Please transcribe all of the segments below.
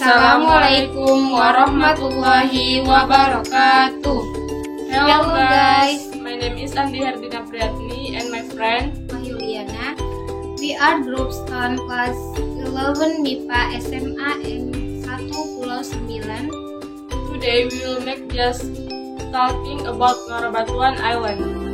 Assalamualaikum warahmatullahi wabarakatuh. Hello guys, my name is Andi Hardina Priyatni and my friend Mahyuliana. We are group 1 class 11 MIPA SMA N1 Pulau 9. Today we will make just talking about Marabatuan Island.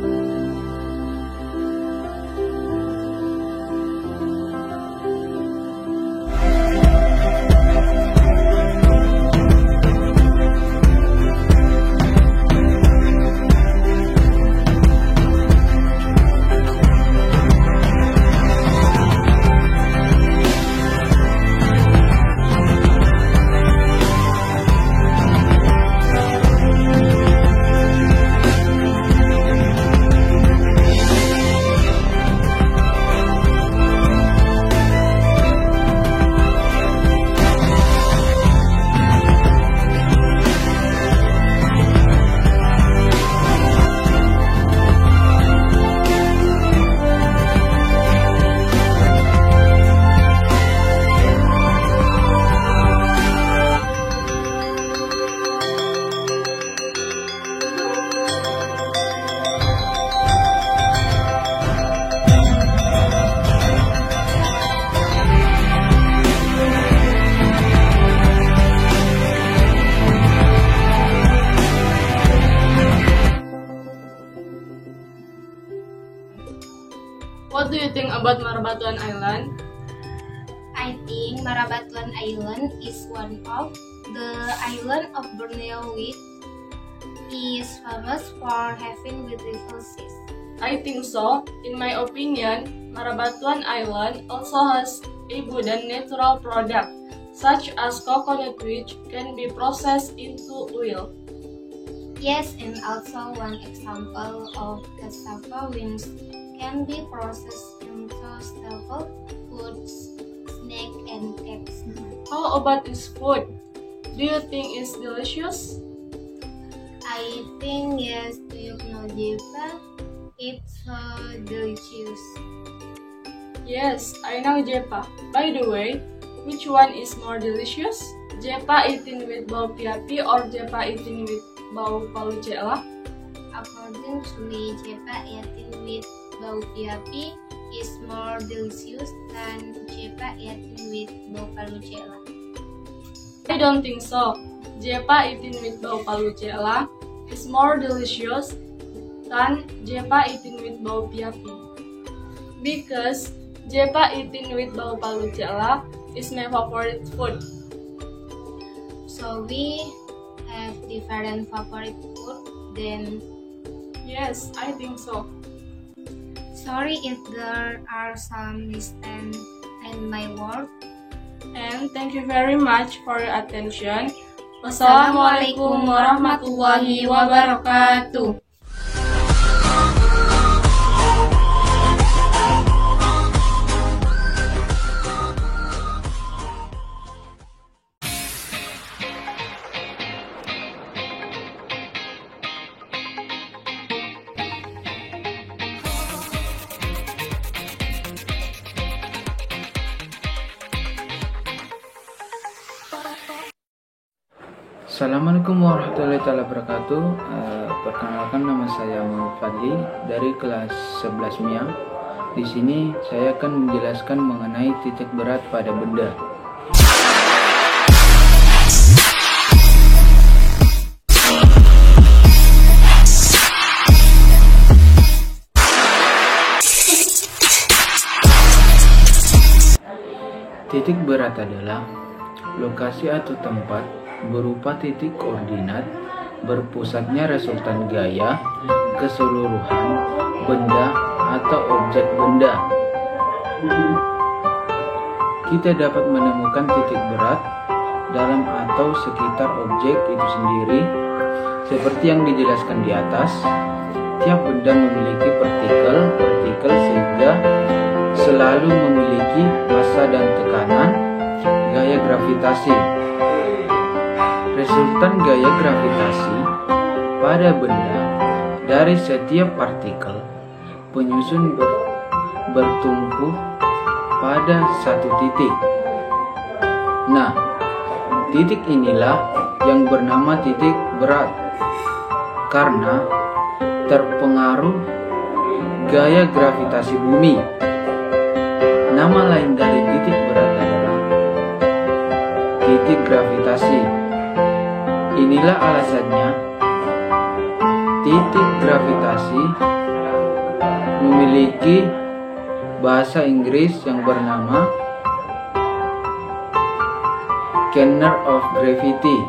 What do you think about Marabatuan Island? I think Marabatuan Island is one of the island of Borneo which is famous for having beautiful seas. I think so. In my opinion, Marabatuan Island also has abundant natural products such as coconut which can be processed into oil. Yes, and also one example of cassava which can be processed into staple foods, snacks, and cakes. How about this food? Do you think it's delicious? I think yes. Do you know Jepa? It's so delicious. Yes, I know Jepa. By the way, which one is more delicious? Jepa eaten with bau piapi or Jepa eaten with bau palu cela? According to me, Jepa eaten with bau piapi is more delicious than Jepa eaten with bau palu cela. I don't think so. Jepa eaten with bau palu cela is more delicious than Jepa eaten with bau piapi. Because Jepa eaten with bau palu cela is my favorite food. So we have different favorite food then. Yes, I think so. Sorry if there are some mistakes in my work. And thank you very much for your attention. Wassalamualaikum warahmatullahi wabarakatuh. Assalamualaikum warahmatullahi wabarakatuh. Perkenalkan, nama saya Muhammad Fadli dari kelas 11 MIA. Di sini saya akan menjelaskan mengenai titik berat pada benda. Titik berat adalah lokasi atau tempat berupa titik koordinat berpusatnya resultan gaya keseluruhan benda atau objek benda. Kita dapat menemukan titik berat dalam atau sekitar objek itu sendiri seperti yang dijelaskan di atas. Tiap benda memiliki partikel sehingga selalu memiliki massa dan tekanan gaya gravitasi. Resultan gaya gravitasi pada benda dari setiap partikel penyusun bertumpu pada satu titik. Nah, Titik inilah yang bernama titik berat karena terpengaruh gaya gravitasi bumi. Nama lain dari titik berat adalah titik gravitasi. Inilah alasannya titik gravitasi memiliki bahasa Inggris yang bernama center of gravity.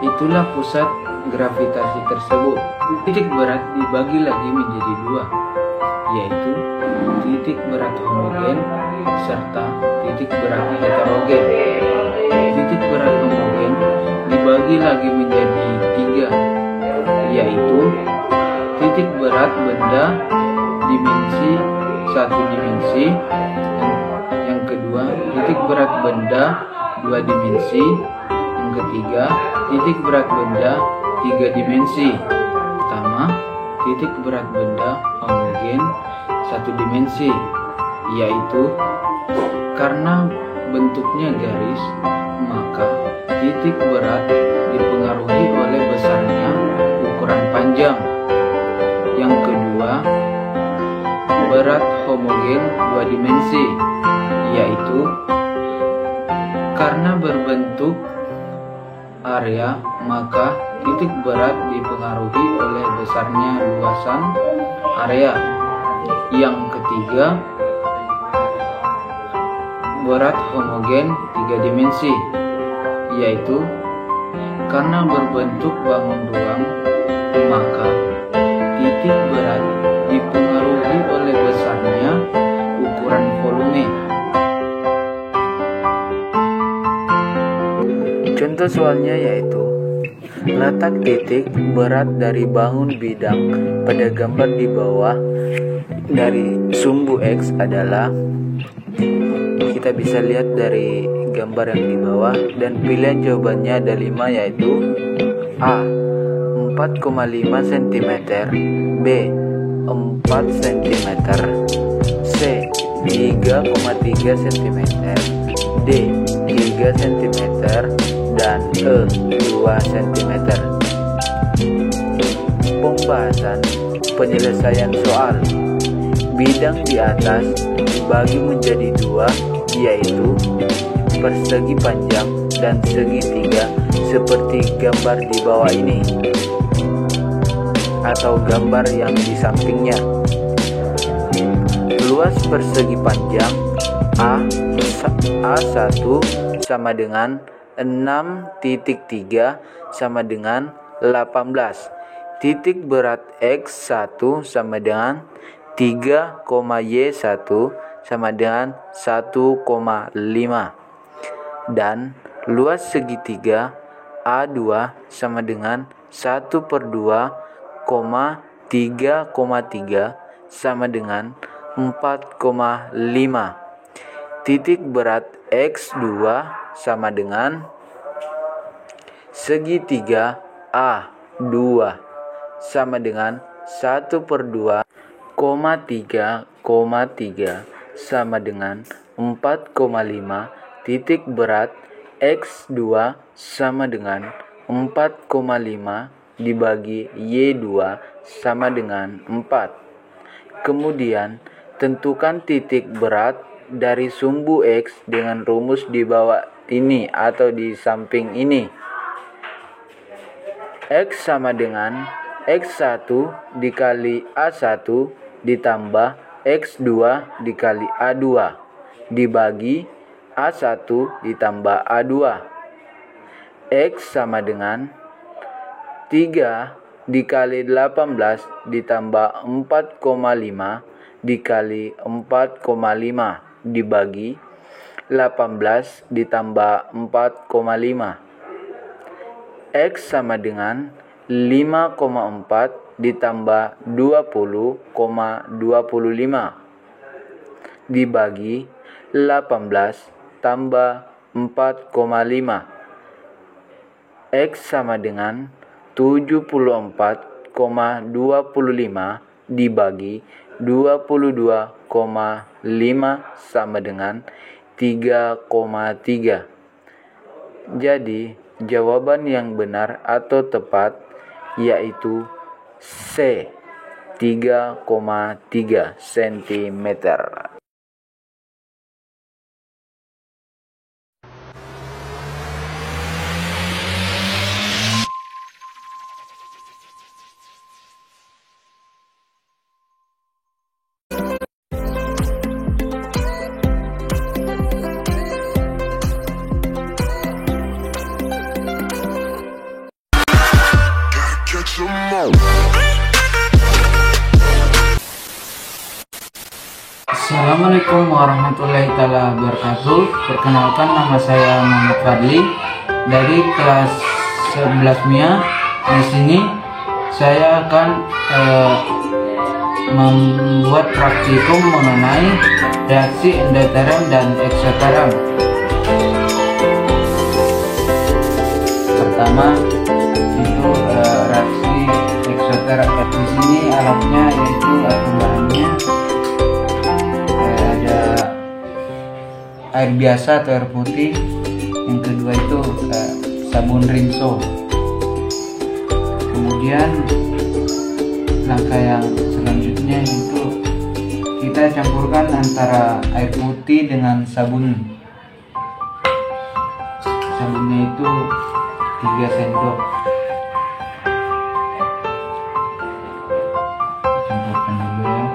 Itulah pusat gravitasi tersebut. Titik berat dibagi lagi menjadi dua, yaitu titik berat homogen serta titik berat heterogen. Titik berat homogen dibagi lagi menjadi tiga, yaitu titik berat benda dimensi satu dimensi, yang kedua titik berat benda dua dimensi, yang ketiga titik berat benda tiga dimensi. Pertama, titik berat benda homogen satu dimensi, yaitu karena bentuknya garis, maka titik berat dipengaruhi oleh besarnya ukuran panjang. Yang kedua, berat homogen dua dimensi, yaitu karena berbentuk area, maka titik berat dipengaruhi oleh besarnya luasan area. Yang ketiga, berat homogen tiga dimensi, yaitu karena berbentuk bangun ruang, maka titik berat dipengaruhi oleh besarnya ukuran volume. Contoh soalnya yaitu letak titik berat dari bangun bidang pada gambar di bawah dari sumbu X adalah, kita bisa lihat dari gambar yang di bawah, dan pilihan jawabannya ada 5, yaitu A 4,5 cm, B 4 cm, C 3,3 cm, D 3 cm, dan E 2 cm. Pembahasan penyelesaian soal. Bidang di atas dibagi menjadi dua, yaitu persegi panjang dan segitiga seperti gambar di bawah ini atau gambar yang di sampingnya. Luas persegi panjang A1 sama dengan 6.3 sama dengan 18. Titik berat X1 sama dengan 3,Y1 sama dengan 1,5. Dan luas segitiga A2 sama dengan 1/2, 3,3 sama dengan 4,5. Titik berat X2 sama dengan segitiga A2 sama dengan 1/2, 3,3 sama dengan 4,5. Titik berat X2 sama dengan 4,5 dibagi Y2 sama dengan 4. Kemudian tentukan titik berat dari sumbu X dengan rumus di bawah ini atau di samping ini. X sama dengan X1 dikali A1 ditambah X2 dikali A2 dibagi A1 ditambah A2. X sama dengan 3 dikali 18 ditambah 4,5 dikali 4,5 dibagi 18 ditambah 4,5. X sama dengan 5,4 ditambah 20,25 dibagi 18 tambah 4,5. X sama dengan 74,25 dibagi 22,5 sama dengan 3,3. Jadi, jawaban yang benar atau tepat yaitu C, 3,3 cm. Assalamualaikum warahmatullahi wabarakatuh. Perkenalkan, nama saya Muhammad Fadli dari kelas 11 MIA. Di sini saya akan membuat praktikum mengenai reaksi endoterem dan eksoterem. Pertama itu reaksi eksoterem. Di sini alatnya yaitu bahannya ada air biasa atau air putih. Yang kedua itu sabun rinso. Kemudian langkah yang selanjutnya itu kita campurkan antara air putih dengan sabun. Sabunnya itu 3 sendok. Campurkan dulu ya.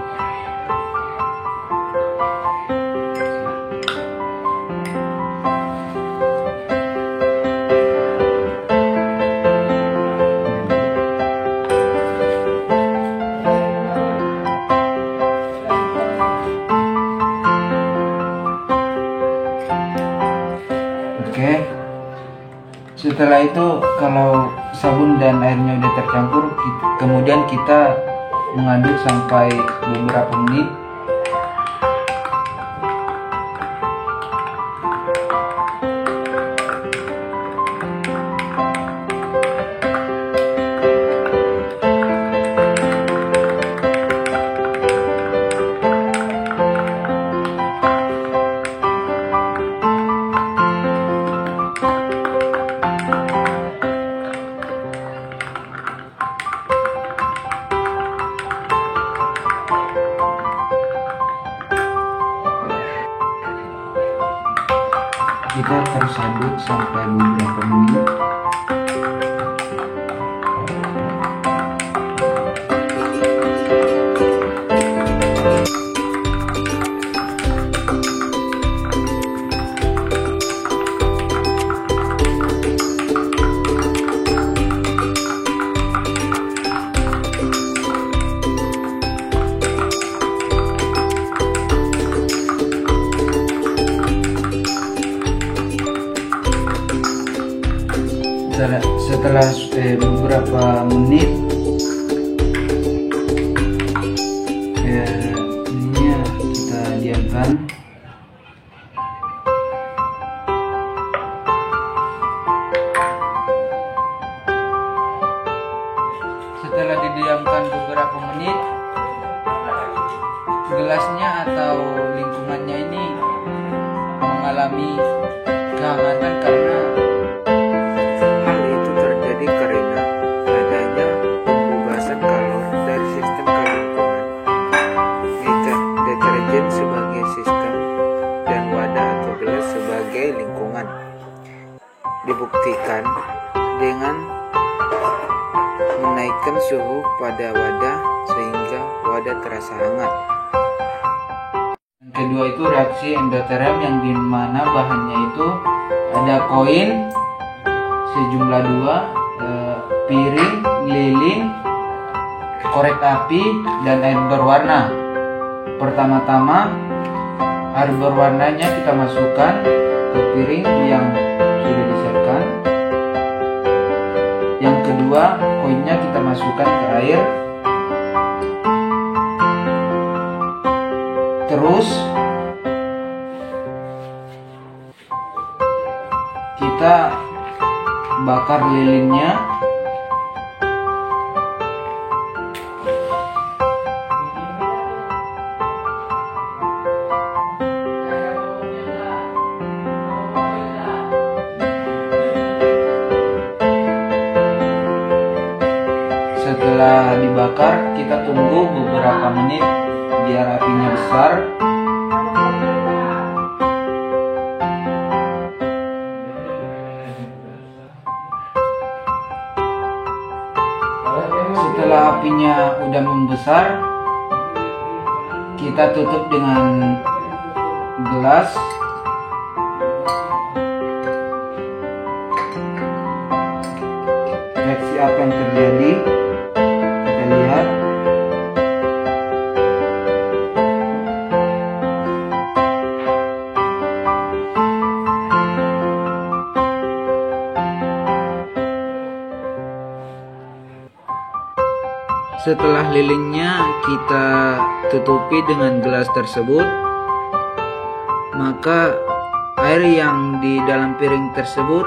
Oke. Setelah itu kalau sabun dan airnya udah tercampur, kemudian kita mengaduk sampai beberapa menit. Kita terus aduk sampai beberapa menit. Setelah beberapa menit ininya kita diamkan. Setelah didiamkan beberapa menit, gelasnya atau lingkungannya ini mengalami kehangatan karena sebagai sistem dan wadah atau gelas sebagai lingkungan. Dibuktikan dengan menaikkan suhu pada wadah sehingga wadah terasa hangat. Yang kedua itu reaksi endoterem, yang dimana bahannya itu ada koin sejumlah 2, piring, lilin, korek api, dan air berwarna. Pertama-tama air berwarnanya kita masukkan ke piring yang sudah disiapkan. Yang kedua, koinnya kita masukkan ke air. Terus kita bakar lilinnya. Setelah dibakar, kita tunggu beberapa menit biar apinya besar. Setelah apinya udah membesar, kita tutup dengan gelas. Reaksi apa yang terjadi? Kita lihat. Setelah lilinnya kita tutupi dengan gelas tersebut, maka air yang di dalam piring tersebut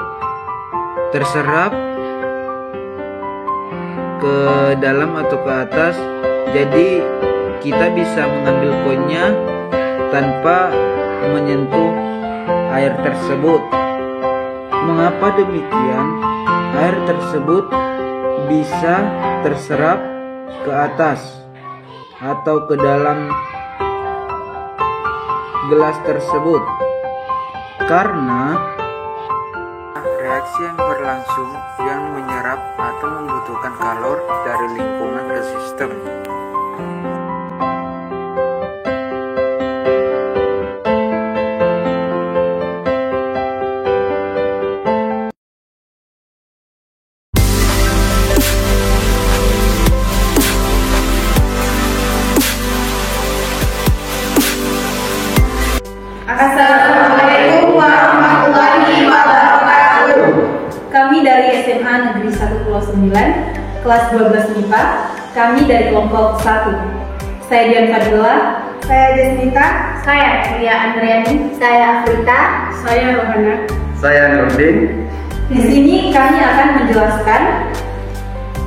terserap ke dalam atau ke atas, jadi kita bisa mengambil koinnya tanpa menyentuh air tersebut. Mengapa demikian? Air tersebut bisa terserap ke atas atau ke dalam gelas tersebut karena reaksi yang berlangsung yang menyerap atau membutuhkan kalor dari lingkungan ke sistem. Assalamualaikum warahmatullahi wabarakatuh. Kami dari SMA Negeri 1 Pulau 9, kelas 12 MIPA. Kami dari kelompok 1. Saya Dian Fadila, saya Desnita, Saya Lia Andriani, saya Afrita, Saya Rohana. Saya Nurdin. Di sini kami akan menjelaskan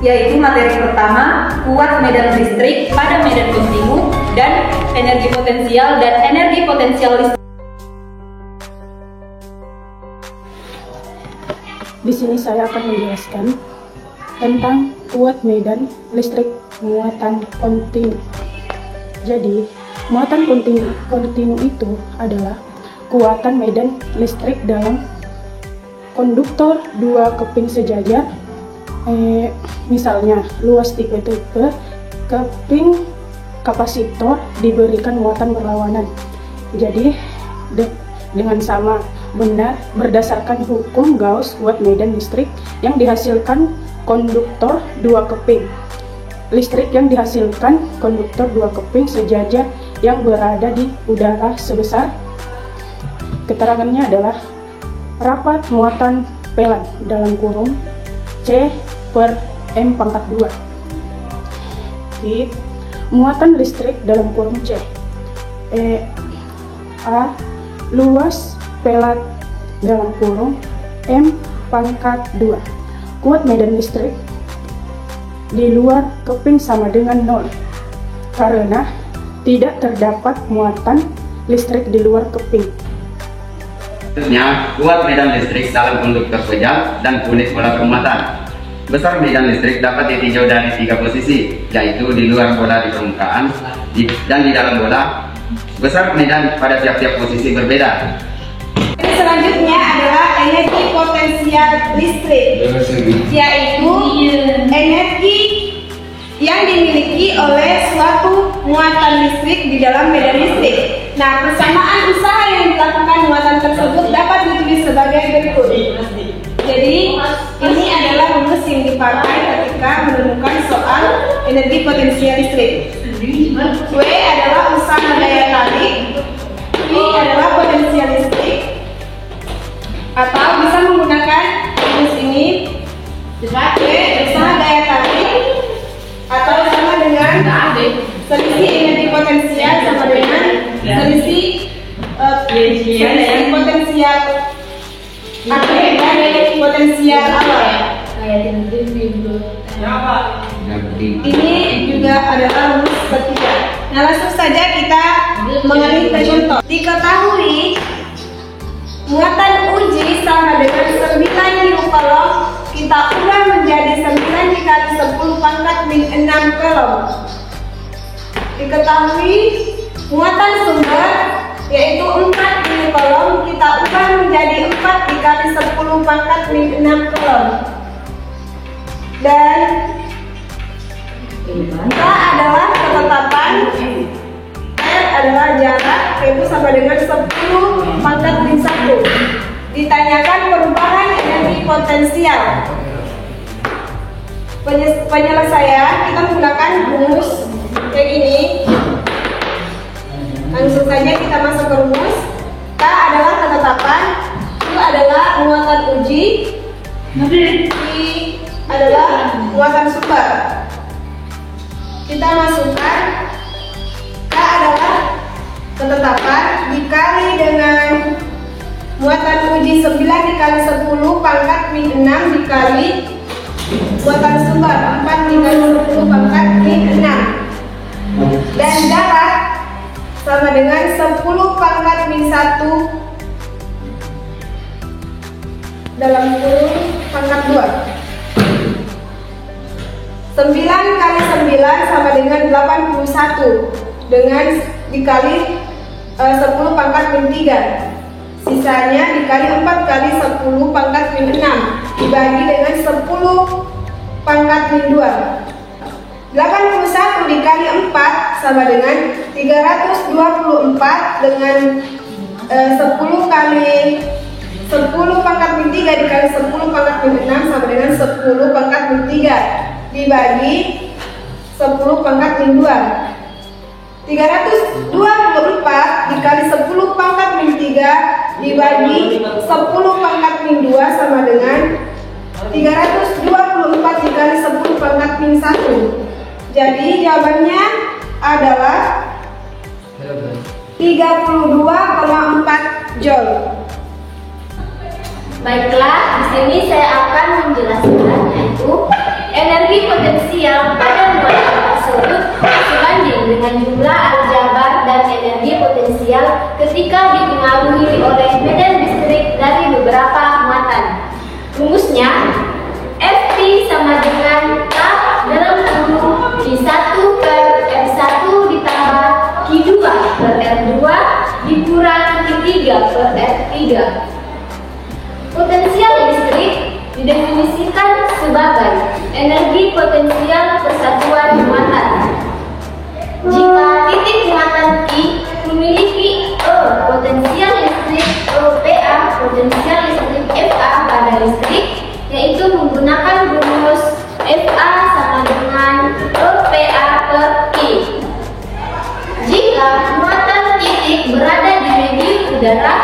yaitu materi pertama, kuat medan listrik pada medan kontinu dan energi potensial listrik. Di sini saya akan menjelaskan tentang kuat medan listrik muatan kontinu. Jadi, muatan kontinu itu adalah kuatan medan listrik dalam konduktor dua keping sejajar. Misalnya, luas tipe-tipe keping kapasitor diberikan muatan berlawanan. Jadi, dengan sama benar berdasarkan hukum Gauss kuat medan listrik yang dihasilkan konduktor dua keping. Listrik yang dihasilkan konduktor dua keping sejajar yang berada di udara sebesar, keterangannya adalah rapat muatan pelan dalam kurung C per M pangkat 2. Di muatan listrik dalam kurung C, A luas pelat dalam kurung M pangkat 2. Kuat medan listrik di luar keping sama dengan 0 karena tidak terdapat muatan listrik di luar keping. Selanjutnya, kuat medan listrik dalam konduktor pejal dan unit bola permuatan. Besar medan listrik dapat ditinjau dari 3 posisi, yaitu di luar bola di permukaan dan di dalam bola. Besar medan pada tiap-tiap posisi berbeda. Selanjutnya adalah energi potensial listrik, yaitu energi yang dimiliki oleh suatu muatan listrik di dalam medan listrik. Nah, persamaan usaha yang dilakukan muatan tersebut dapat ditulis sebagai berikut. Jadi, ini adalah rumus yang dipakai ketika menemukan soal energi potensial listrik. W adalah usaha daya tarik, I adalah potensial listrik, atau bisa menggunakan rumus ini, W usaha daya tarik, atau sama dengan selisih energi potensial sama dengan selisih potensial akhir dan potensial awal. Ini juga adalah rumus ketiga. Nah, langsung saja kita mengalih ke contoh. Diketahui muatan uji sama dengan 9 kilokalori, kita ubah menjadi 9 dikali 10 pangkat min 6 kolom. Diketahui muatan sumber yaitu 4 min kolom kita ubah menjadi 4 dikali 10 pangkat min 6 kolom. Dan K adalah ketetapan, R adalah jarak, yaitu sama dengan 10 pangkat min 1. Ditanyakan perubahan energi potensial. Penyelesaian kita menggunakan rumus kayak gini. Langsung saja kita masuk ke rumus. K adalah ketetapan, U adalah muatan uji, I adalah muatan sumber. Kita masukkan K adalah ketetapan dikali dengan muatan uji 9 dikali 10 pangkat min 6 dikali muatan sumber 4 dikali 10 pangkat min 6. Dan jarak sama dengan 10 pangkat min 1 dalam kurung pangkat 2. 9 kali 9 sama dengan 81 dengan dikali 10 pangkat min 3. Sisanya dikali 4 kali 10 pangkat min 6 dibagi dengan 10 pangkat min 2. 81 dikali 4 sama dengan 324 dengan 10 kali 10 pangkat min 3 dikali 10 pangkat min 6 sama dengan 10 pangkat min 3 dibagi 10 pangkat min 2. 324 dikali 10 pangkat min 3 dibagi 10 pangkat min 2 sama dengan 324 dikali 10 pangkat min 1. Jadi jawabannya adalah 32,4 Joule. Baiklah, di sini saya akan menjelaskan yaitu energi potensial pada muatan tersebut sebanding dengan jumlah aljabar dan energi potensial ketika dipengaruhi oleh medan listrik dari beberapa muatan. Rumusnya Ft sama dengan K dalam kurung Q1 per R1 ditambah Q2 per R2 dikurang Q3 per R3. Potensial listrik didefinisikan sebagai energi potensial persatuan muatan. Jika titik muatan I memiliki E potensial listrik, E PA potensial listrik, FA pada listrik, yaitu menggunakan rumus FA sama dengan E PA per I. Jika muatan titik berada di medium udara,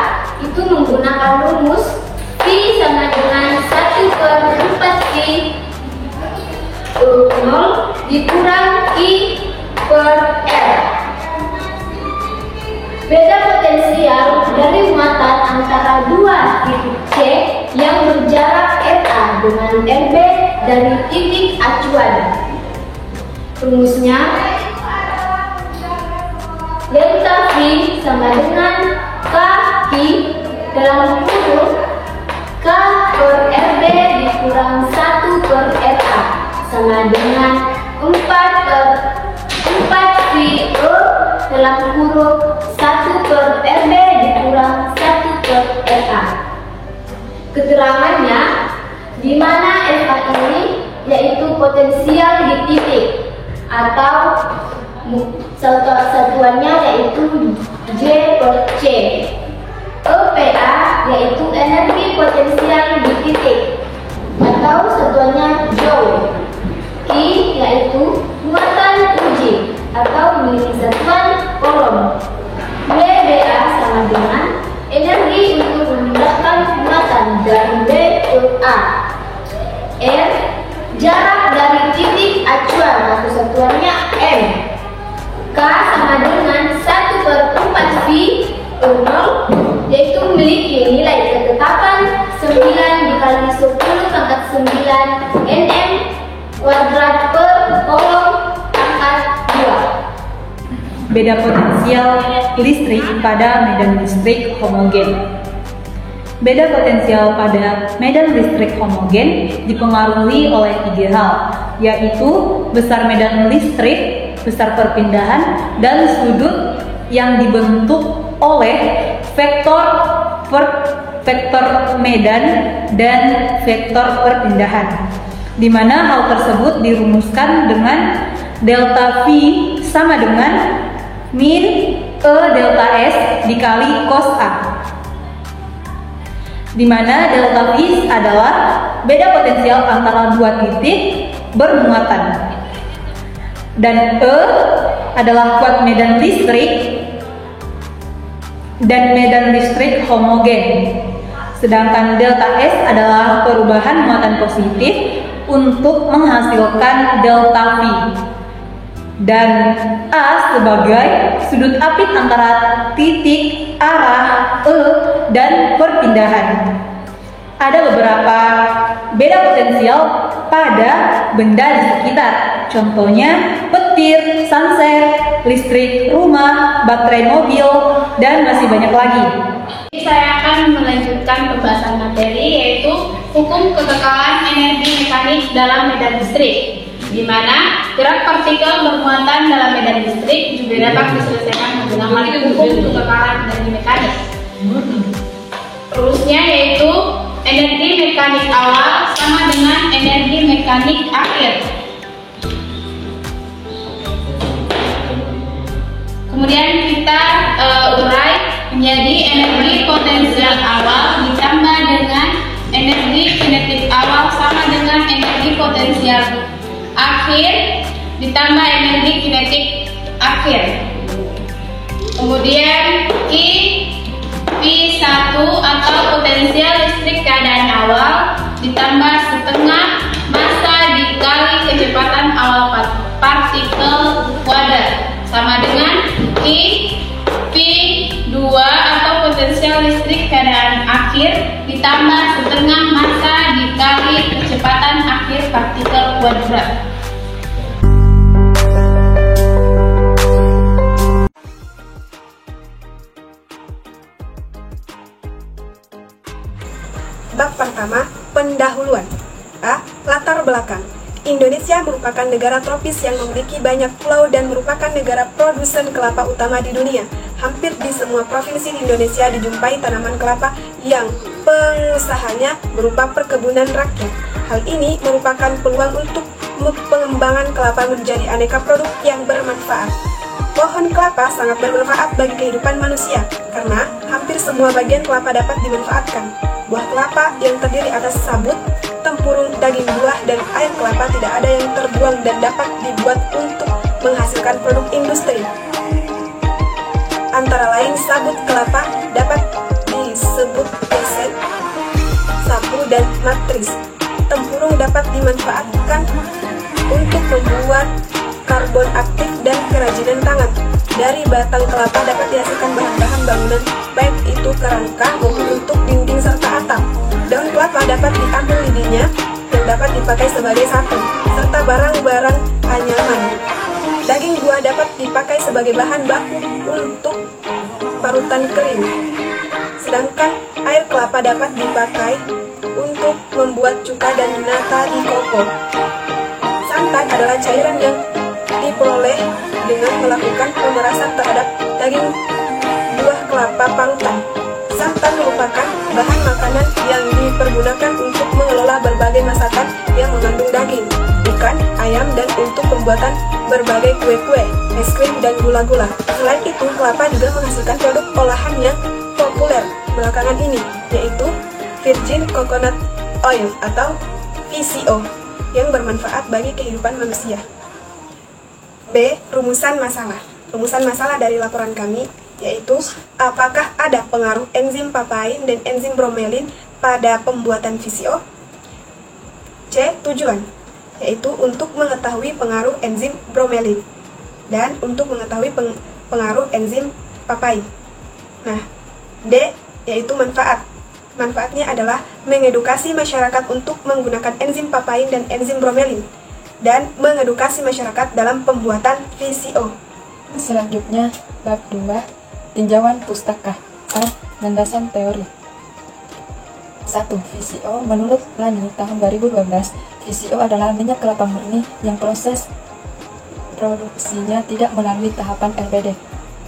itu menggunakan rumus V sama dengan 1 per 4 V 0 dikurang I per R. Beda potensial dari muatan antara dua titik C yang berjarak RA dengan RB dari titik acuan. Rumusnya delta V sama dengan K I dalam kurung K per RB dikurang 1 per RA sama dengan 4 per 4 VE dalam kurung 1 per RB dikurang 1 per RA. Keterangannya, di mana FA ini yaitu potensial di titik atau satuannya yaitu J per C. EPA yaitu energi potensial di titik atau satuannya Joule. I yaitu muatan uji atau memiliki satuan kolom. WBA sama dengan energi untuk memindahkan muatan dari B ke A. R jarak dari titik acuan atau satuannya M. K sama dengan 1 per 4 V 0 yaitu memiliki nilai ketetapan 9 dikali 10 pangkat 9 Nm kuadrat per kolom pangkat 2. Beda potensial listrik pada medan listrik homogen. Beda potensial pada medan listrik homogen dipengaruhi oleh 3 hal. yaitu besar medan listrik, besar perpindahan, dan sudut yang dibentuk oleh vektor medan dan vektor perpindahan, di mana hal tersebut dirumuskan dengan delta V sama dengan min E delta S dikali cos A, di mana delta V adalah beda potensial antara dua titik bermuatan, dan E adalah kuat medan listrik dan medan listrik homogen, sedangkan delta S adalah perubahan muatan positif untuk menghasilkan delta V, dan A sebagai sudut apit antara titik, arah, E, dan perpindahan. Ada beberapa beda potensial pada benda di sekitar, contohnya petir, sunset, listrik rumah, baterai mobil, dan masih banyak lagi. Saya akan melanjutkan pembahasan materi, yaitu hukum kekekalan energi mekanik dalam medan listrik, di mana gerak partikel bermuatan dalam medan listrik juga dapat diselesaikan menggunakan hukum kekekalan energi mekanik. Rumusnya yaitu energi mekanik awal sama dengan energi mekanik akhir. Kemudian kita urai menjadi energi potensial awal ditambah dengan energi kinetik awal sama dengan energi potensial akhir ditambah energi kinetik akhir. Kemudian P1 atau potensial listrik keadaan awal ditambah setengah massa dikali kecepatan awal partikel kuadrat sama dengan P2 atau potensial listrik keadaan akhir ditambah setengah massa dikali kecepatan akhir partikel kuadrat. Bab pertama, pendahuluan. A. Latar belakang. Indonesia merupakan negara tropis yang memiliki banyak pulau dan merupakan negara produsen kelapa utama di dunia. Hampir di semua provinsi di Indonesia dijumpai tanaman kelapa yang pengusahanya berupa perkebunan rakyat. Hal ini merupakan peluang untuk pengembangan kelapa menjadi aneka produk yang bermanfaat. Pohon kelapa sangat bermanfaat bagi kehidupan manusia, karena hampir semua bagian kelapa dapat dimanfaatkan. Buah kelapa yang terdiri atas sabut, tempurung, daging buah, dan air kelapa tidak ada yang terbuang dan dapat dibuat untuk menghasilkan produk industri. Antara lain sabut kelapa dapat disebut besek, sapu, dan matris. Tempurung dapat dimanfaatkan untuk membuat karbon aktif dan kerajinan tangan. Dari batang kelapa dapat dihasilkan bahan-bahan bangunan, baik itu kerangka maupun untuk dinding serta atap. Daun kelapa dapat diambil lidinya yang dapat dipakai sebagai satu, serta barang-barang anyaman. Daging buah dapat dipakai sebagai bahan baku untuk parutan kering. Sedangkan air kelapa dapat dipakai untuk membuat cuka dan nata di koko. Santan adalah cairan yang diperoleh dengan melakukan pemerasan terhadap daging buah kelapa parutan. Santan merupakan bahan makanan yang dipergunakan untuk mengelola berbagai masakan yang mengandung daging, ikan, ayam, dan untuk pembuatan berbagai kue-kue, es krim, dan gula-gula. Selain itu, kelapa juga menghasilkan produk olahan yang populer belakangan ini, yaitu virgin coconut oil atau VCO, yang bermanfaat bagi kehidupan manusia. B. Rumusan masalah. Rumusan masalah dari laporan kami yaitu apakah ada pengaruh enzim papain dan enzim bromelin pada pembuatan VCO? C. Tujuan, yaitu untuk mengetahui pengaruh enzim bromelin dan untuk mengetahui pengaruh enzim papain. Nah, D. Yaitu manfaat. Manfaatnya adalah mengedukasi masyarakat untuk menggunakan enzim papain dan enzim bromelin dan mengedukasi masyarakat dalam pembuatan VCO. Selanjutnya, bab 2, tinjauan pustaka. A. Landasan teori. 1. VCO menurut Lani tahun 2012 VCO adalah minyak kelapa murni yang proses produksinya tidak melalui tahapan RBD.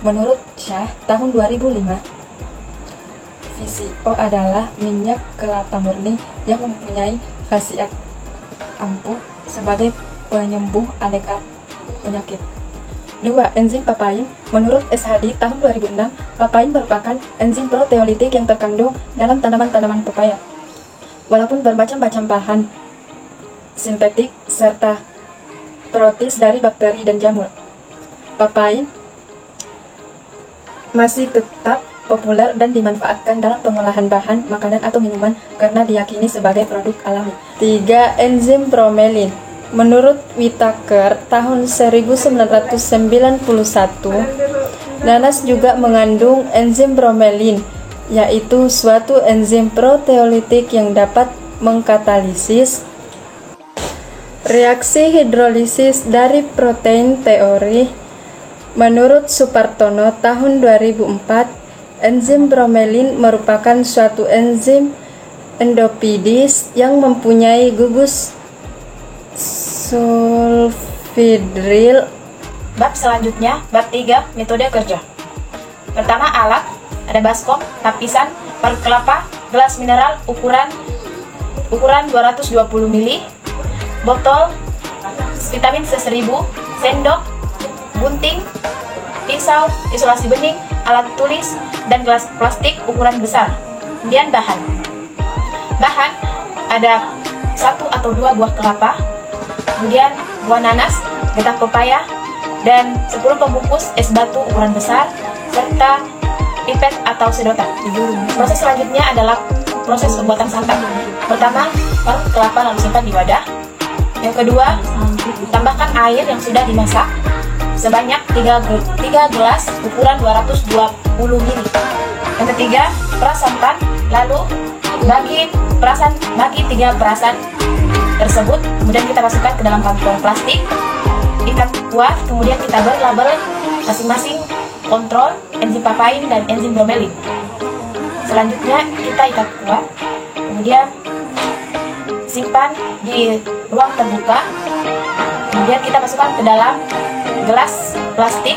Menurut Shah, tahun 2005, VCO adalah minyak kelapa murni yang mempunyai khasiat ampuh sebagai penyembuh aneka penyakit. 2. Enzim papain. Menurut SHD tahun 2006, papain merupakan enzim proteolitik yang terkandung dalam tanaman-tanaman pepaya. Walaupun bermacam-macam bahan sintetik serta protis dari bakteri dan jamur, papain masih tetap populer dan dimanfaatkan dalam pengolahan bahan makanan atau minuman karena diyakini sebagai produk alami. 3. Enzim bromelin. Menurut Whitaker tahun 1991, nanas juga mengandung enzim bromelin, yaitu suatu enzim proteolitik yang dapat mengkatalisis reaksi hidrolisis dari protein teori. Menurut Supartono tahun 2004, enzim bromelin merupakan suatu enzim endopidis yang mempunyai gugus sulfhidryl. Bab selanjutnya, bab 3, metode kerja. Pertama, alat, ada baskom, lapisan, parut kelapa, gelas mineral ukuran 220 ml, botol vitamin C1000, sendok, gunting, pisau, isolasi bening, alat tulis, dan gelas plastik ukuran besar. Kemudian bahan ada 1 atau 2 buah kelapa, kemudian buah nanas, getah pepaya, dan 10 pembungkus es batu ukuran besar, serta pipet atau sedotan. Proses selanjutnya adalah proses pembuatan santan. Pertama, parut kelapa lalu simpan di wadah. Yang kedua, tambahkan air yang sudah dimasak sebanyak 3 gelas ukuran 220 ml. Yang ketiga, peras santan, lalu bagi 3 perasan tersebut, kemudian kita masukkan ke dalam kantong plastik, ikat kuat, kemudian kita beri label masing-masing kontrol, enzim papain, dan enzim bromelin. Selanjutnya kita ikat kuat, kemudian simpan di ruang terbuka, kemudian kita masukkan ke dalam gelas plastik,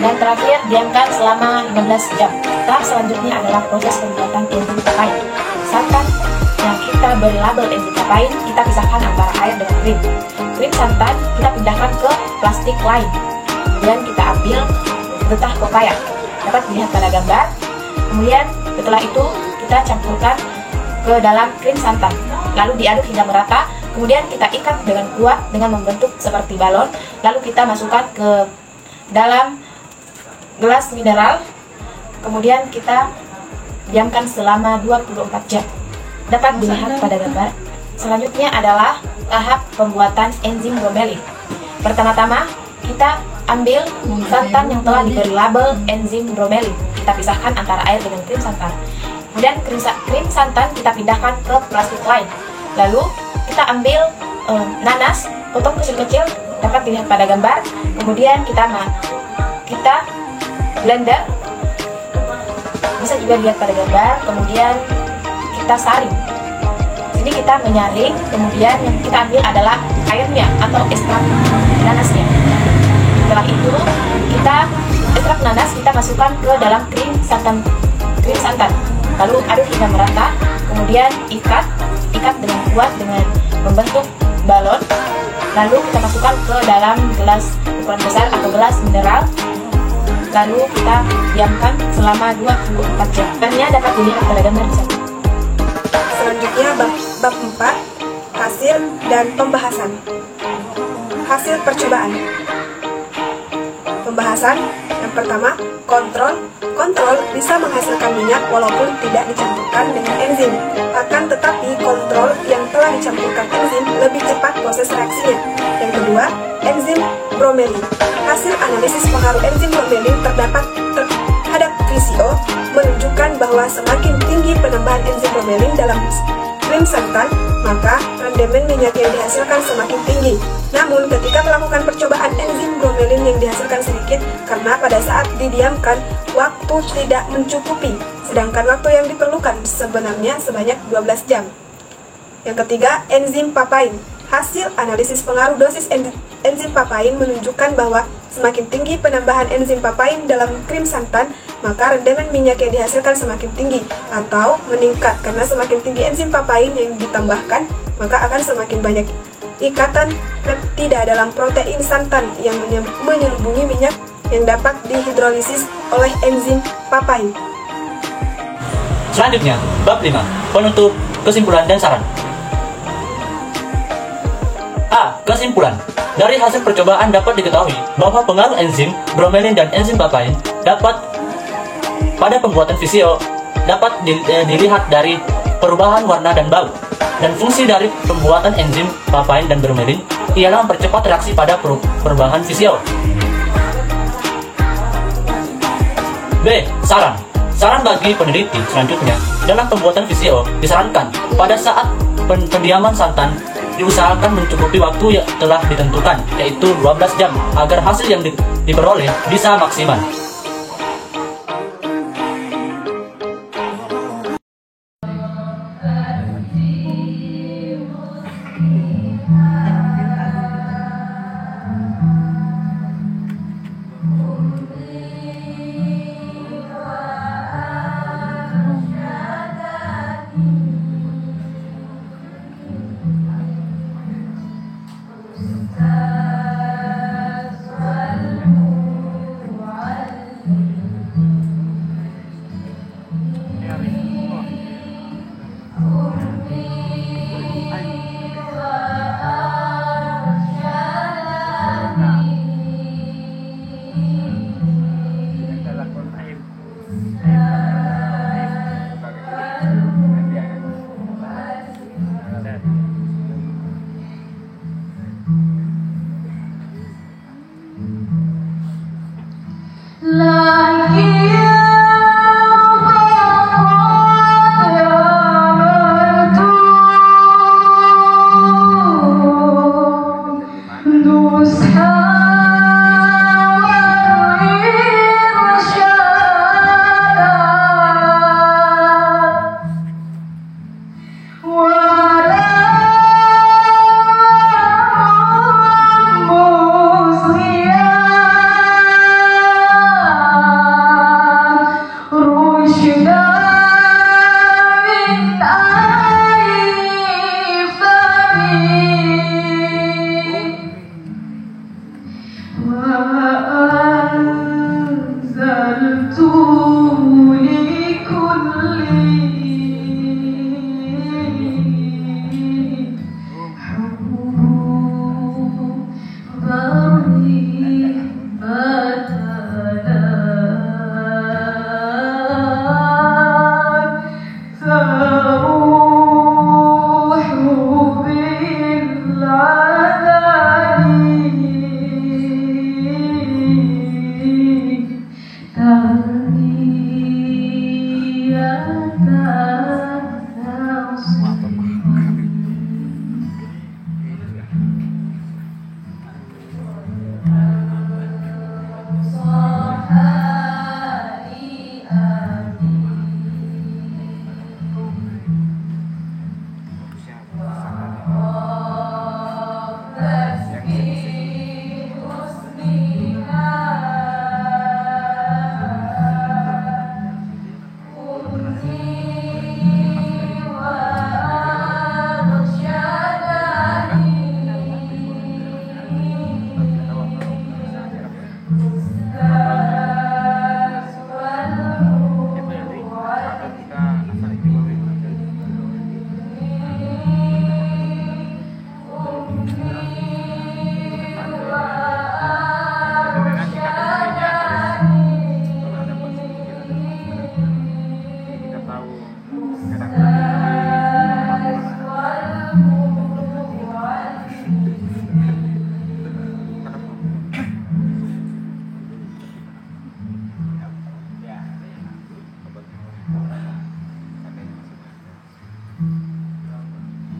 dan terakhir diamkan selama 15 jam. Tahap selanjutnya adalah proses pembuatan enzim papain. Santan yang kita beri label enzim papain, kita pisahkan antara air dengan krim. Krim santan kita pindahkan ke plastik lain, kemudian kita ambil getah pepaya, dapat dilihat pada gambar. Kemudian setelah itu kita campurkan ke dalam krim santan, lalu diaduk hingga merata. Kemudian kita ikat dengan kuat dengan membentuk seperti balon, lalu kita masukkan ke dalam gelas mineral, kemudian kita diamkan selama 24 jam. Dapat dilihat pada gambar. Selanjutnya adalah tahap pembuatan enzim bromelin. Pertama-tama kita ambil santan yang telah diberi label enzim bromelin, kita pisahkan antara air dengan krim santan. Kemudian krim santan kita pindahkan ke plastik lain. Lalu kita ambil nanas, potong kecil-kecil, dapat dilihat pada gambar. Kemudian kita blender, bisa juga dilihat pada gambar. Kemudian kita saring. Sini kita menyaring. Kemudian yang kita ambil adalah airnya atau ekstrak nanasnya. Setelah itu kita ekstrak nanas kita masukkan ke dalam krim santan. Lalu aduk hingga merata. Kemudian ikat dengan kuat dengan membentuk balon. Lalu kita masukkan ke dalam gelas ukuran besar atau gelas mineral. Lalu kita diamkan selama 24 jam. Bahannya dapat dilihat pada gambar di sana. Selanjutnya bab 4, hasil dan pembahasan. Hasil percobaan. Pembahasan yang pertama, kontrol. Kontrol bisa menghasilkan minyak walaupun tidak dicampurkan dengan enzim. Akan tetapi kontrol yang telah dicampurkan enzim lebih cepat proses reaksinya. Yang kedua, enzim bromelin. Hasil analisis pengaruh enzim bromelin terhadap VCO menunjukkan bahwa semakin tinggi penambahan enzim bromelin dalam krim santan, maka rendemen minyak yang dihasilkan semakin tinggi. Namun ketika melakukan percobaan, enzim bromelin yang dihasilkan sedikit karena pada saat didiamkan waktu tidak mencukupi, sedangkan waktu yang diperlukan sebenarnya sebanyak 12 jam. Yang ketiga, enzim papain. Hasil analisis pengaruh dosis enzim papain menunjukkan bahwa semakin tinggi penambahan enzim papain dalam krim santan, maka rendaman minyak yang dihasilkan semakin tinggi atau meningkat. Karena semakin tinggi enzim papain yang ditambahkan, maka akan semakin banyak ikatan peptida dalam protein santan yang menyelubungi minyak yang dapat dihidrolisis oleh enzim papain. Selanjutnya, bab 5, penutup, kesimpulan dan saran. A. Kesimpulan. Dari hasil percobaan dapat diketahui bahwa pengaruh enzim bromelin dan enzim papain dapat pada pembuatan visio dapat dilihat dari perubahan warna dan bau. Dan fungsi dari pembuatan enzim papain dan bromelin ialah mempercepat reaksi pada perubahan visio. B. Saran. Saran bagi peneliti selanjutnya dalam pembuatan visio disarankan pada saat pendiaman santan diusahakan mencukupi waktu yang telah ditentukan, yaitu 12 jam, agar hasil yang diperoleh bisa maksimal.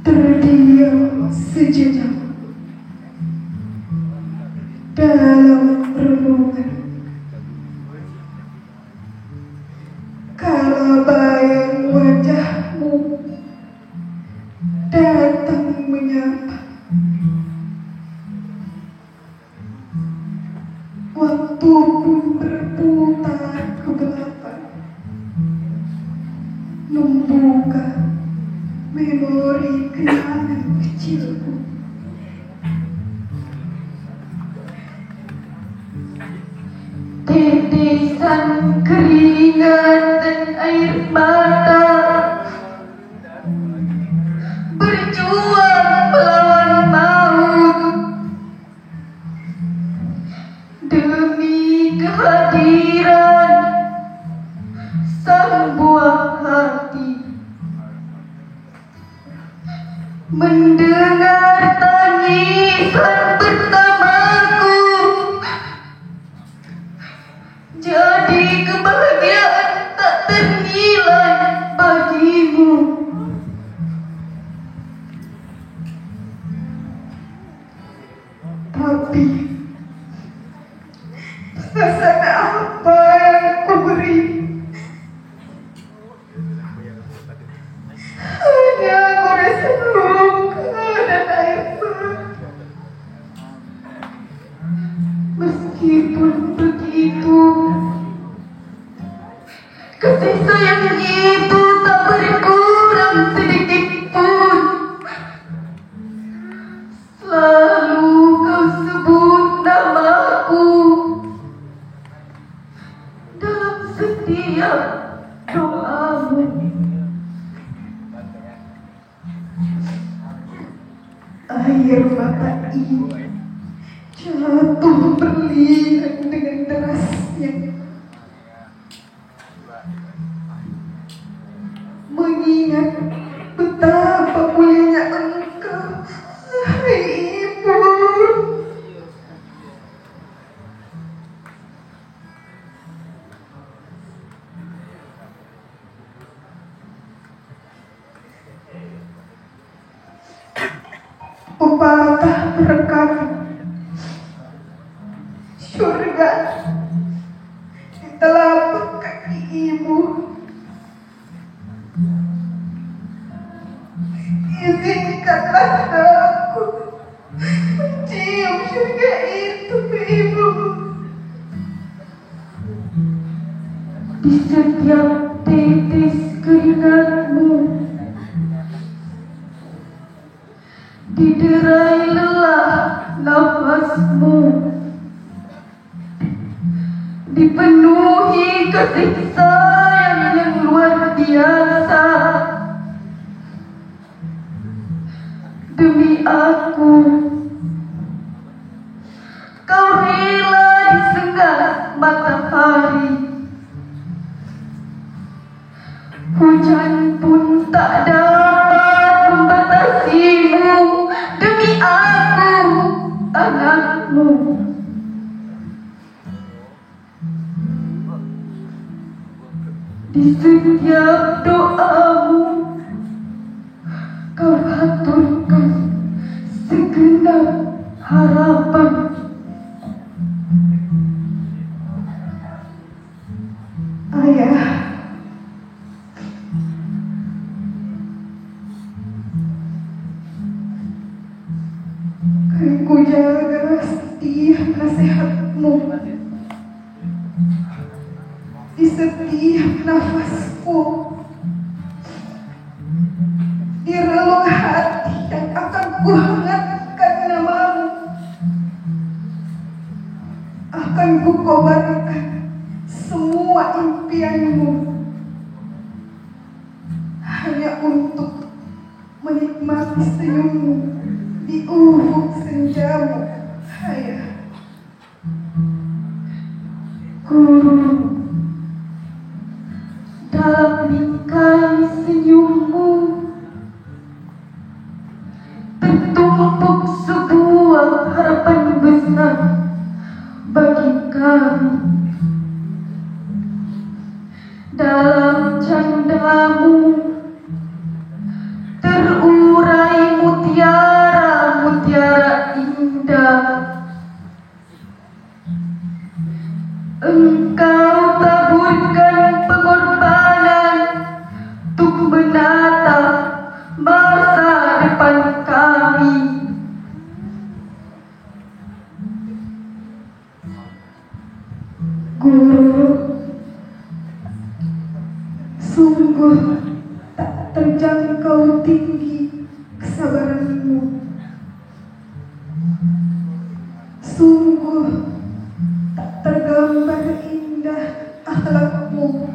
Terdiam sejenak dalam renungan, kala bayang wajahmu dalam membuka memori kenangan kecilku. Tetesan keringat dan air mata berjuang melawan maut demi kehadiran sang buah hati. Mendengar tangisan bersamaku jadi kebahagiaan tak ternilai bagimu. Tapi pesan apa yang ku beri? Hanya goresan luka dan air mata. Meskipun begitu, kasih sayang itu tak berkurang sedikit pun. Selalu kau sebut namaku dalam setiap doamu. Air mata ini jatuh berlinang dengan derasnya, mengingat betapa mulianya engkau, hai Ibu. Pepatah berkata, surga di telapak kaki Ibu. Izinkanlah aku mencium surga itu, Ibu. Di setiap tetes keringatmu, diderai lelah nafasmu, dipenuhi kasih sayang yang luar biasa. Demi aku, kau rela disengat matahari. Hujan pun tak dapat membatasimu. Demi aku, anakmu. Di setiap doamu, kau haturkan segenap harapan. Ayah, ku jaga setiap nasihatmu di setiap nafasku, di relung hati yang akan ku hangatkan namamu, akan ku kobarkan semua impianmu hanya untuk menikmati senyummu di ufuk senjamu, ayah. Guru, dalam bingkai senyummu tertumpuk sebuah harapan besar bagi kami. Dalam candamu terurai mutiara-mutiara indah. Engkau taburkan pengorbanan untuk menata masa depan kami. Guru, sungguh tak terjangkau tinggi kesabaranmu. Sungguh tak tergambar indah akhlakmu,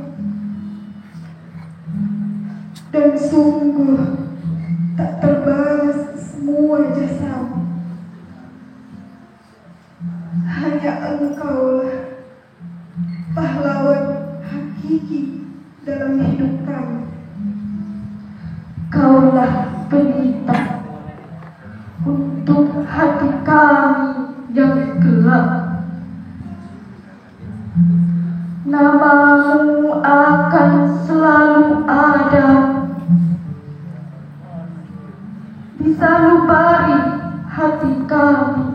dan sungguh tak terbalas semua jasamu. Hanya engkaulah pahlawan hakiki dalam hidup kami. Kaulah pelita untuk hati kami yang gelap. Namamu akan selalu ada di sanubari hati kami.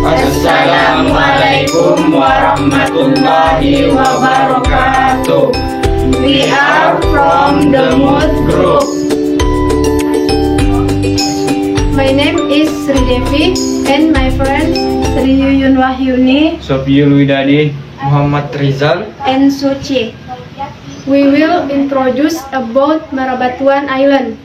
Assalamualaikum warahmatullahi wabarakatuh. We are from the Mood Group. My name is Sri Devi and my friend Sri Yuyun Wahyuni, Sofiul Widadi, Muhammad Rizal, and Suci. We will introduce about Marabatuan Island.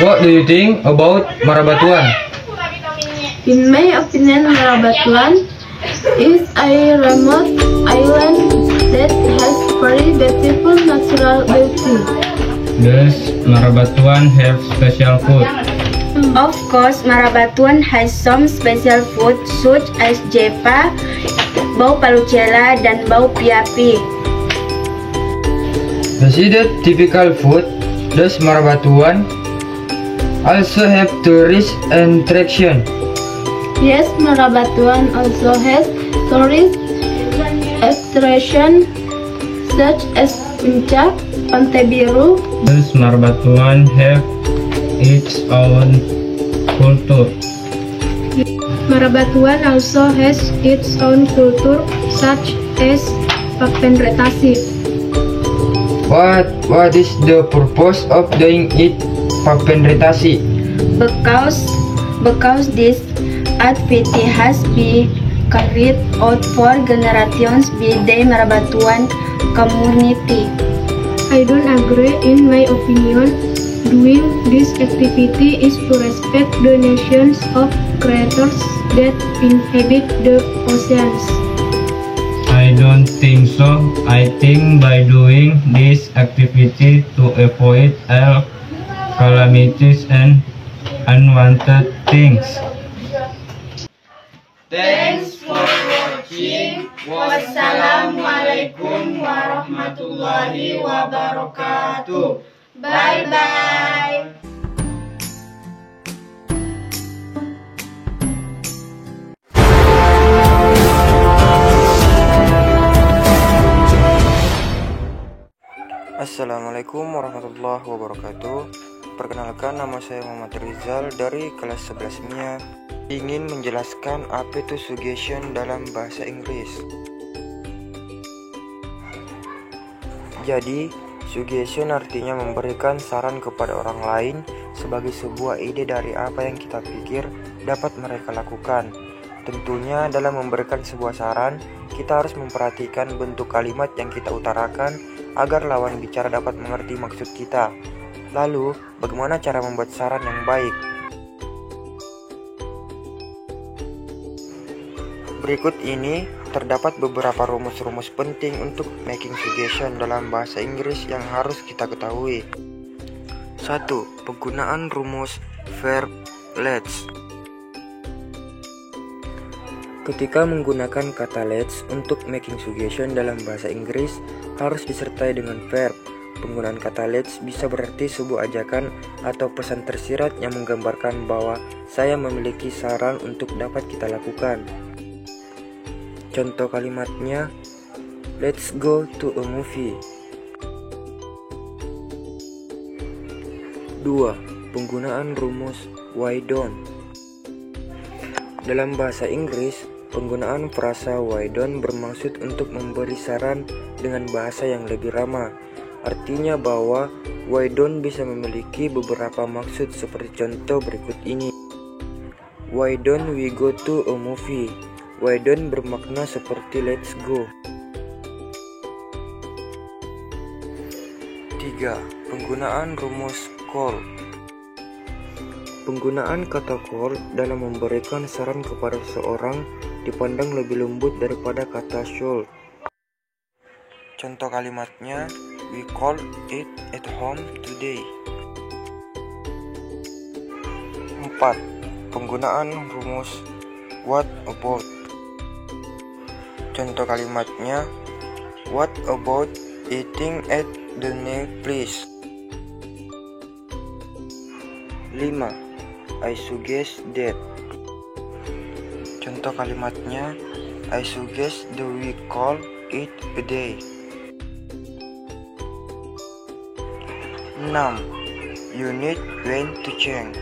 What do you think about Marabatuan? In my opinion, Marabatuan is a remote island that has very beautiful natural beauty. Does Marabatuan have special food? Of course, Marabatuan has some special food such as jepa, bau palucela, dan bau piapi. Is it a typical food? Does Marabatuan also have tourist attraction? Yes, Marabatuan also has tourist attraction such as Puncak, Pantai Biru. Does Marabatuan have its own culture? Marabatuan also has its own culture such as Papendretasi. What is the purpose of doing it Papendretasi? Because this activity has been carried out for generations by the Marabatuan community. I don't agree. In my opinion, doing this activity is to respect the nations of creatures that inhabit the oceans. I don't think so. I think by doing this activity to avoid all calamities and unwanted things. Thanks for watching. Wassalamualaikum warahmatullahi wabarakatuh. Bye bye. Assalamualaikum warahmatullahi wabarakatuh. Perkenalkan, nama saya Muhammad Rizal dari kelas 11 MIA. Ingin menjelaskan apa itu suggestion dalam bahasa Inggris. Jadi, suggestion artinya memberikan saran kepada orang lain sebagai sebuah ide dari apa yang kita pikir dapat mereka lakukan. Tentunya dalam memberikan sebuah saran, kita harus memperhatikan bentuk kalimat yang kita utarakan agar lawan bicara dapat mengerti maksud kita. Lalu, bagaimana cara membuat saran yang baik? Berikut ini terdapat beberapa rumus-rumus penting untuk making suggestion dalam bahasa Inggris yang harus kita ketahui. 1. Penggunaan rumus verb let's. Ketika menggunakan kata let's untuk making suggestion dalam bahasa Inggris harus disertai dengan verb. Penggunaan kata let's bisa berarti sebuah ajakan atau pesan tersirat yang menggambarkan bahwa saya memiliki saran untuk dapat kita lakukan. Contoh kalimatnya, let's go to a movie. 2. Penggunaan rumus why don't. Dalam bahasa Inggris, penggunaan frasa why don't bermaksud untuk memberi saran dengan bahasa yang lebih ramah. Artinya bahwa why don't bisa memiliki beberapa maksud seperti contoh berikut ini. Why don't we go to a movie? Why don't bermakna seperti let's go. 3. Penggunaan rumus call. Penggunaan kata call dalam memberikan saran kepada seseorang dipandang lebih lembut daripada kata should. Contoh kalimatnya, we call it at home today. 4. Penggunaan rumus what about. Contoh kalimatnya, what about eating at the new place? 5. I suggest that. Contoh kalimatnya, I suggest that we call it a day. 6. You need when to change.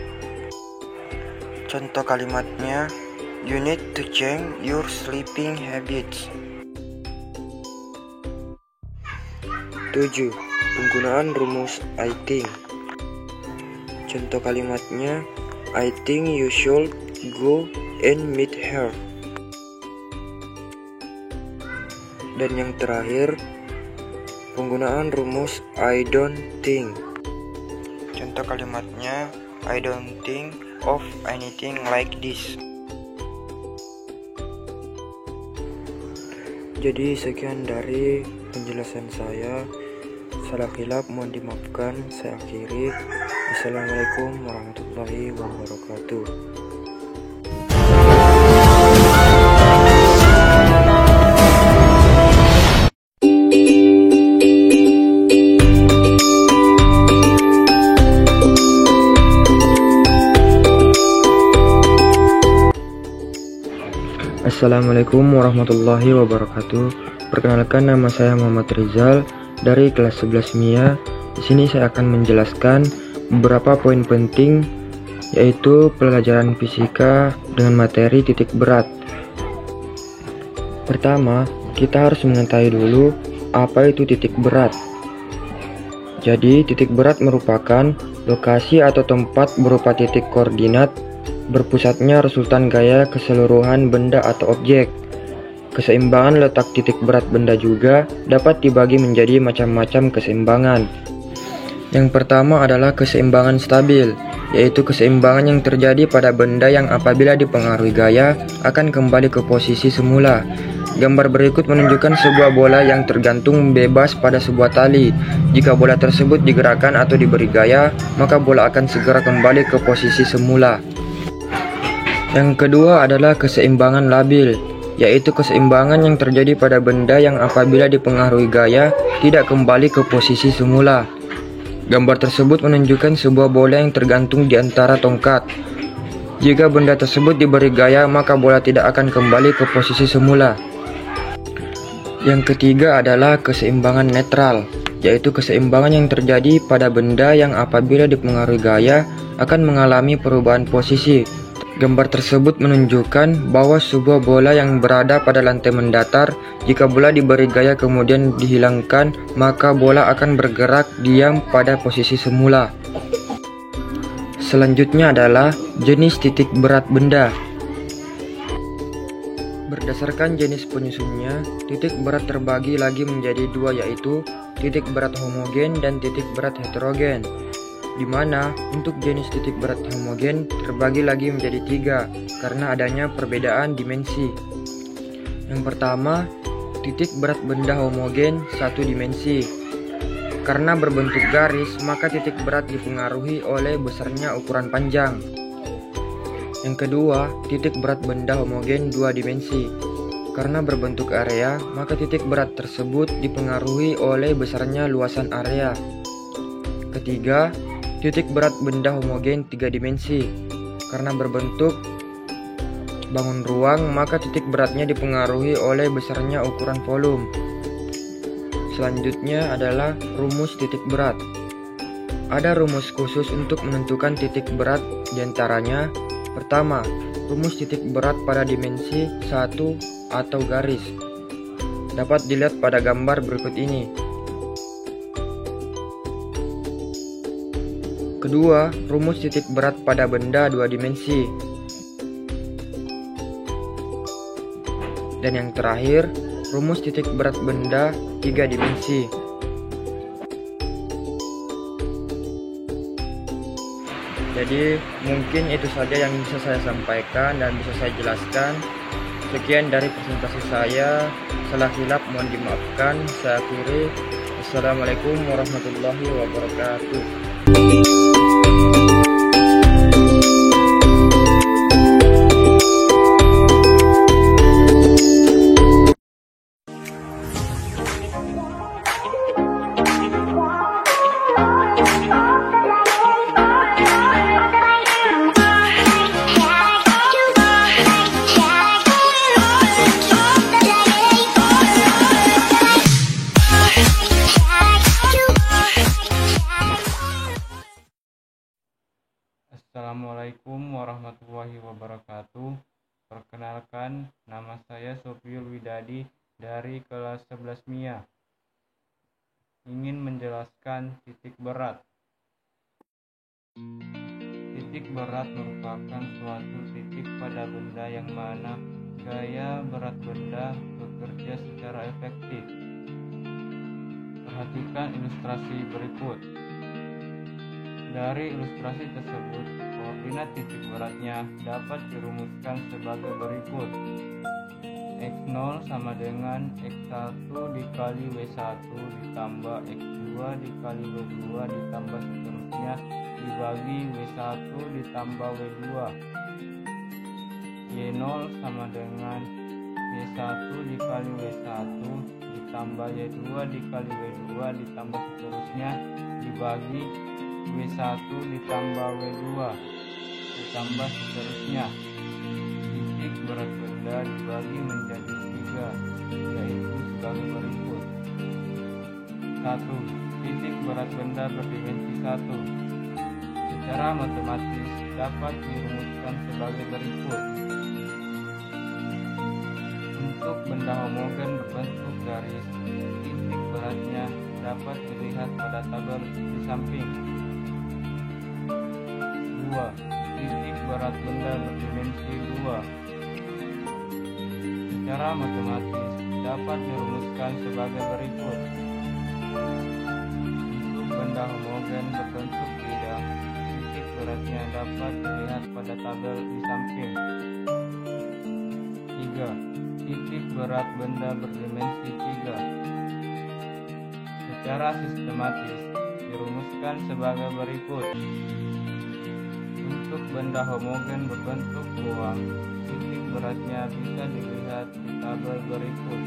Contoh kalimatnya, you need to change your sleeping habits. 7. Penggunaan rumus I think. Contoh kalimatnya, I think you should go and meet her. Dan yang terakhir, penggunaan rumus I don't think. Contoh kalimatnya, I don't think of anything like this. Jadi sekian dari penjelasan saya. Salah khilaf mohon dimaafkan. Saya akhiri. Assalamualaikum warahmatullahi wabarakatuh. Assalamualaikum warahmatullahi wabarakatuh. Perkenalkan, nama saya Muhammad Rizal dari kelas 11 MIA. Di sini saya akan menjelaskan beberapa poin penting, yaitu pelajaran fisika dengan materi titik berat. Pertama, kita harus mengetahui dulu apa itu titik berat. Jadi, titik berat merupakan lokasi atau tempat berupa titik koordinat berpusatnya resultan gaya keseluruhan benda atau objek. Keseimbangan letak titik berat benda juga dapat dibagi menjadi macam-macam keseimbangan. Yang pertama adalah keseimbangan stabil, yaitu keseimbangan yang terjadi pada benda yang apabila dipengaruhi gaya akan kembali ke posisi semula. Gambar berikut menunjukkan sebuah bola yang tergantung bebas pada sebuah tali. Jika bola tersebut digerakkan atau diberi gaya, maka bola akan segera kembali ke posisi semula. Yang kedua adalah keseimbangan labil, yaitu keseimbangan yang terjadi pada benda yang apabila dipengaruhi gaya tidak kembali ke posisi semula. Gambar tersebut menunjukkan sebuah bola yang tergantung di antara tongkat. Jika benda tersebut diberi gaya, maka bola tidak akan kembali ke posisi semula. Yang ketiga adalah keseimbangan netral, yaitu keseimbangan yang terjadi pada benda yang apabila dipengaruhi gaya akan mengalami perubahan posisi. Gambar tersebut menunjukkan bahwa sebuah bola yang berada pada lantai mendatar, jika bola diberi gaya kemudian dihilangkan, maka bola akan bergerak diam pada posisi semula. Selanjutnya adalah jenis titik berat benda. Berdasarkan jenis penyusunnya, titik berat terbagi lagi menjadi dua, yaitu titik berat homogen dan titik berat heterogen, di mana untuk jenis titik berat homogen terbagi lagi menjadi tiga karena adanya perbedaan dimensi. Yang pertama, titik berat benda homogen satu dimensi. Karena berbentuk garis, maka titik berat dipengaruhi oleh besarnya ukuran panjang. Yang kedua, titik berat benda homogen dua dimensi. Karena berbentuk area, maka titik berat tersebut dipengaruhi oleh besarnya luasan area. Ketiga, titik berat benda homogen tiga dimensi. Karena berbentuk bangun ruang, maka titik beratnya dipengaruhi oleh besarnya ukuran volume. Selanjutnya adalah rumus titik berat. Ada rumus khusus untuk menentukan titik berat, diantaranya: pertama, rumus titik berat pada dimensi 1 atau garis. Dapat dilihat pada gambar berikut ini. Kedua, rumus titik berat pada benda dua dimensi. Dan yang terakhir, rumus titik berat benda tiga dimensi. Jadi mungkin itu saja yang bisa saya sampaikan dan bisa saya jelaskan. Sekian dari presentasi saya. Salah khilaf mohon dimaafkan. Saya akhiri. Assalamualaikum warahmatullahi wabarakatuh. Assalamualaikum warahmatullahi wabarakatuh. Perkenalkan, nama saya Sofiul Widadi dari kelas 11 MIA. Ingin menjelaskan titik berat. Titik berat merupakan suatu titik pada benda yang mana gaya berat benda bekerja secara efektif. Perhatikan ilustrasi berikut. Dari ilustrasi tersebut, koordinat titik beratnya dapat dirumuskan sebagai berikut. X0 sama dengan X1 dikali W1 ditambah X2 dikali W2 ditambah seterusnya dibagi W1 ditambah W2. Y0 sama dengan Y1 dikali W1 ditambah Y2 dikali W2 ditambah seterusnya dibagi W1 ditambah W2 ditambah seterusnya. Titik berat benda dibagi menjadi 3, yaitu sebagai berikut. 1. Titik berat benda berdimensi 1 secara matematis dapat dirumuskan sebagai berikut. Untuk benda homogen berbentuk garis, titik beratnya dapat dilihat pada tabel di samping. 2. Titik berat benda berdimensi 2 secara matematis dapat dirumuskan sebagai berikut. Untuk benda homogen berbentuk bidang, titik beratnya dapat dilihat pada tabel di samping. 3. Titik berat benda berdimensi 3 secara sistematis dirumuskan sebagai berikut. Untuk benda homogen berbentuk ruang, titik beratnya bisa dilihat di tabel berikut.